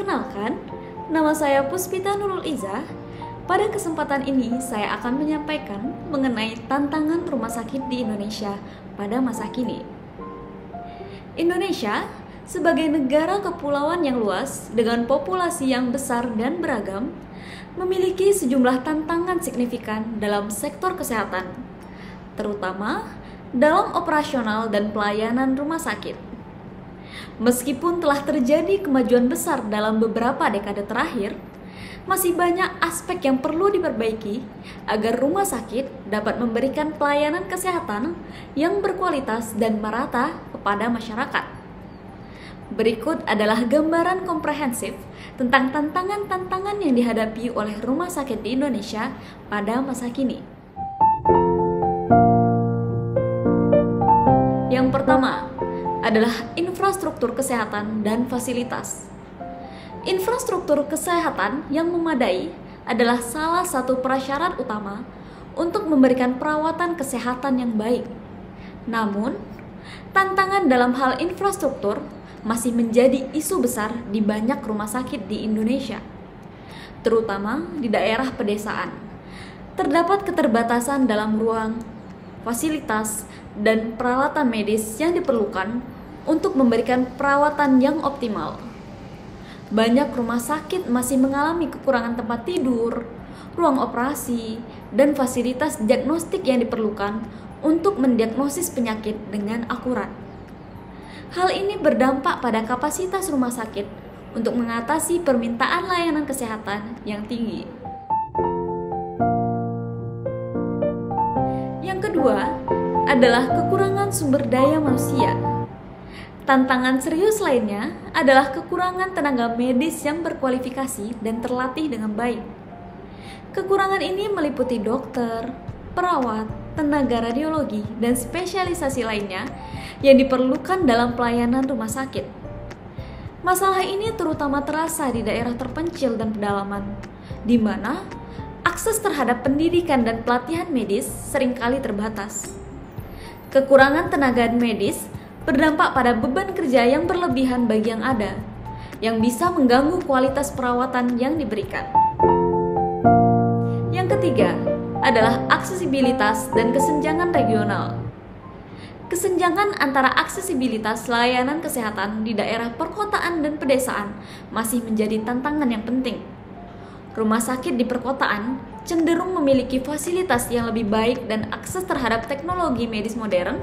Perkenalkan, nama saya Puspita Nurul Izzah. Pada kesempatan ini, saya akan menyampaikan mengenai tantangan rumah sakit di Indonesia pada masa kini. Indonesia sebagai negara kepulauan yang luas dengan populasi yang besar dan beragam, memiliki sejumlah tantangan signifikan dalam sektor kesehatan, terutama dalam operasional dan pelayanan rumah sakit. Meskipun telah terjadi kemajuan besar dalam beberapa dekade terakhir, masih banyak aspek yang perlu diperbaiki agar rumah sakit dapat memberikan pelayanan kesehatan yang berkualitas dan merata kepada masyarakat. Berikut adalah gambaran komprehensif tentang tantangan-tantangan yang dihadapi oleh rumah sakit di Indonesia pada masa kini. Yang pertama adalah infrastruktur kesehatan dan fasilitas. Infrastruktur kesehatan yang memadai adalah salah satu prasyarat utama untuk memberikan perawatan kesehatan yang baik. Namun, tantangan dalam hal infrastruktur masih menjadi isu besar di banyak rumah sakit di Indonesia, terutama di daerah pedesaan. Terdapat keterbatasan dalam ruang, fasilitas, dan peralatan medis yang diperlukan untuk memberikan perawatan yang optimal. Banyak rumah sakit masih mengalami kekurangan tempat tidur, ruang operasi, dan fasilitas diagnostik yang diperlukan untuk mendiagnosis penyakit dengan akurat. Hal ini berdampak pada kapasitas rumah sakit untuk mengatasi permintaan layanan kesehatan yang tinggi. Yang kedua adalah kekurangan sumber daya manusia. Tantangan serius lainnya adalah kekurangan tenaga medis yang berkualifikasi dan terlatih dengan baik. Kekurangan ini meliputi dokter, perawat, tenaga radiologi, dan spesialisasi lainnya yang diperlukan dalam pelayanan rumah sakit. Masalah ini terutama terasa di daerah terpencil dan pedalaman, di mana akses terhadap pendidikan dan pelatihan medis seringkali terbatas. Kekurangan tenaga medis berdampak pada beban kerja yang berlebihan bagi yang ada, yang bisa mengganggu kualitas perawatan yang diberikan. Yang ketiga adalah aksesibilitas dan kesenjangan regional. Kesenjangan antara aksesibilitas layanan kesehatan di daerah perkotaan dan pedesaan masih menjadi tantangan yang penting. Rumah sakit di perkotaan cenderung memiliki fasilitas yang lebih baik dan akses terhadap teknologi medis modern,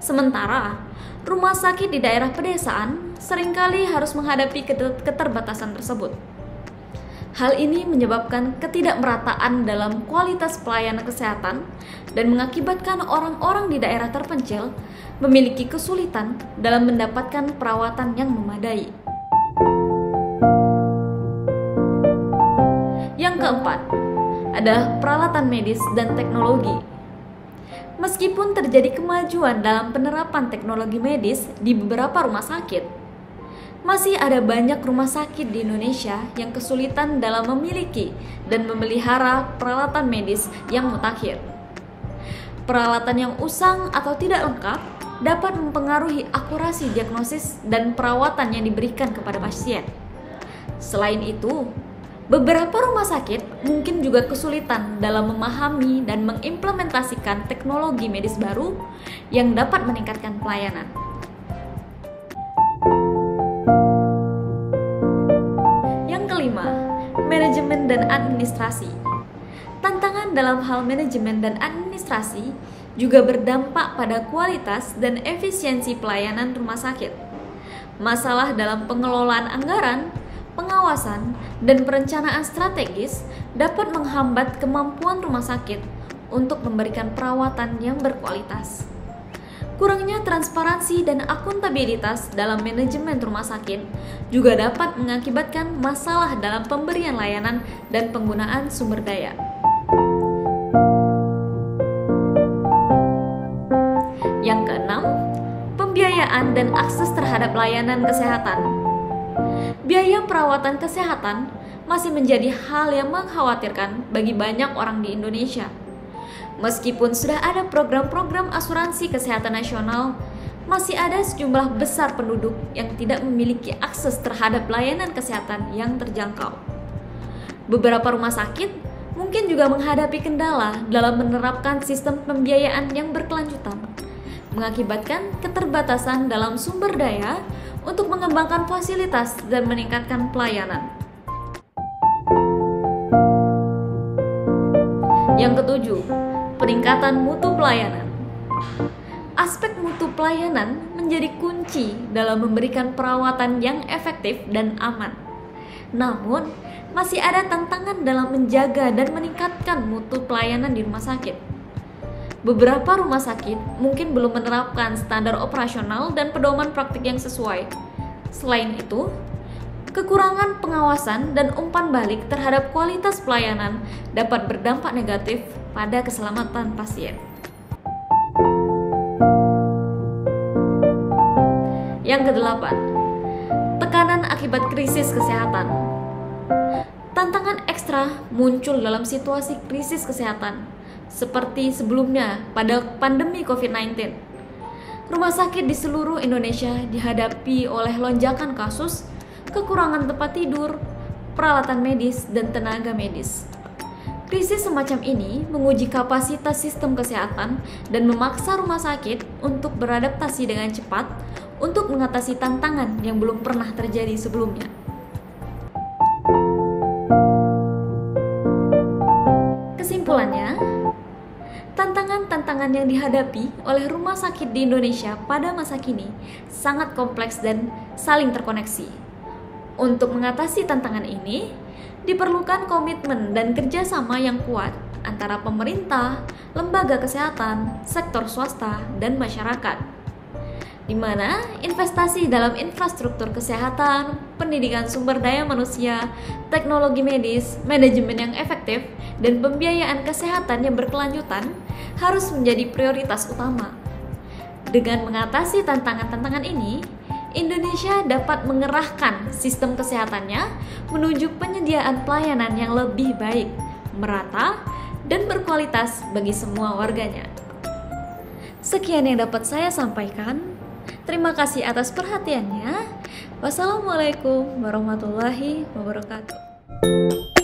sementara rumah sakit di daerah pedesaan seringkali harus menghadapi keterbatasan tersebut. Hal ini menyebabkan ketidakmerataan dalam kualitas pelayanan kesehatan dan mengakibatkan orang-orang di daerah terpencil memiliki kesulitan dalam mendapatkan perawatan yang memadai. Yang keempat adalah peralatan medis dan teknologi. Meskipun terjadi kemajuan dalam penerapan teknologi medis di beberapa rumah sakit, masih ada banyak rumah sakit di Indonesia yang kesulitan dalam memiliki dan memelihara peralatan medis yang mutakhir. Peralatan yang usang atau tidak lengkap dapat mempengaruhi akurasi diagnosis dan perawatan yang diberikan kepada pasien. Selain itu, beberapa rumah sakit mungkin juga kesulitan dalam memahami dan mengimplementasikan teknologi medis baru yang dapat meningkatkan pelayanan. Yang kelima, manajemen dan administrasi. Tantangan dalam hal manajemen dan administrasi juga berdampak pada kualitas dan efisiensi pelayanan rumah sakit. Masalah dalam pengelolaan anggaran, pengawasan, dan perencanaan strategis dapat menghambat kemampuan rumah sakit untuk memberikan perawatan yang berkualitas. Kurangnya transparansi dan akuntabilitas dalam manajemen rumah sakit juga dapat mengakibatkan masalah dalam pemberian layanan dan penggunaan sumber daya. Yang keenam, pembiayaan dan akses terhadap layanan kesehatan. Biaya perawatan kesehatan masih menjadi hal yang mengkhawatirkan bagi banyak orang di Indonesia. Meskipun sudah ada program-program asuransi kesehatan nasional, masih ada sejumlah besar penduduk yang tidak memiliki akses terhadap layanan kesehatan yang terjangkau. Beberapa rumah sakit mungkin juga menghadapi kendala dalam menerapkan sistem pembiayaan yang berkelanjutan, mengakibatkan keterbatasan dalam sumber daya untuk mengembangkan fasilitas dan meningkatkan pelayanan. Yang ketujuh, peningkatan mutu pelayanan. Aspek mutu pelayanan menjadi kunci dalam memberikan perawatan yang efektif dan aman. Namun, masih ada tantangan dalam menjaga dan meningkatkan mutu pelayanan di rumah sakit. Beberapa rumah sakit mungkin belum menerapkan standar operasional dan pedoman praktik yang sesuai. Selain itu, kekurangan pengawasan dan umpan balik terhadap kualitas pelayanan dapat berdampak negatif pada keselamatan pasien. Yang kedelapan, tekanan akibat krisis kesehatan. Tantangan ekstra muncul dalam situasi krisis kesehatan, seperti sebelumnya pada pandemi COVID-19. Rumah sakit di seluruh Indonesia dihadapi oleh lonjakan kasus, kekurangan tempat tidur, peralatan medis, dan tenaga medis. Krisis semacam ini menguji kapasitas sistem kesehatan dan memaksa rumah sakit untuk beradaptasi dengan cepat untuk mengatasi tantangan yang belum pernah terjadi sebelumnya. Kesimpulannya, tantangan-tantangan yang dihadapi oleh rumah sakit di Indonesia pada masa kini sangat kompleks dan saling terkoneksi. Untuk mengatasi tantangan ini, diperlukan komitmen dan kerjasama yang kuat antara pemerintah, lembaga kesehatan, sektor swasta, dan masyarakat, di mana investasi dalam infrastruktur kesehatan, pendidikan sumber daya manusia, teknologi medis, manajemen yang efektif, dan pembiayaan kesehatan yang berkelanjutan harus menjadi prioritas utama. Dengan mengatasi tantangan-tantangan ini, Indonesia dapat mengerahkan sistem kesehatannya menuju penyediaan pelayanan yang lebih baik, merata, dan berkualitas bagi semua warganya. Sekian yang dapat saya sampaikan. Terima kasih atas perhatiannya. Wassalamualaikum warahmatullahi wabarakatuh.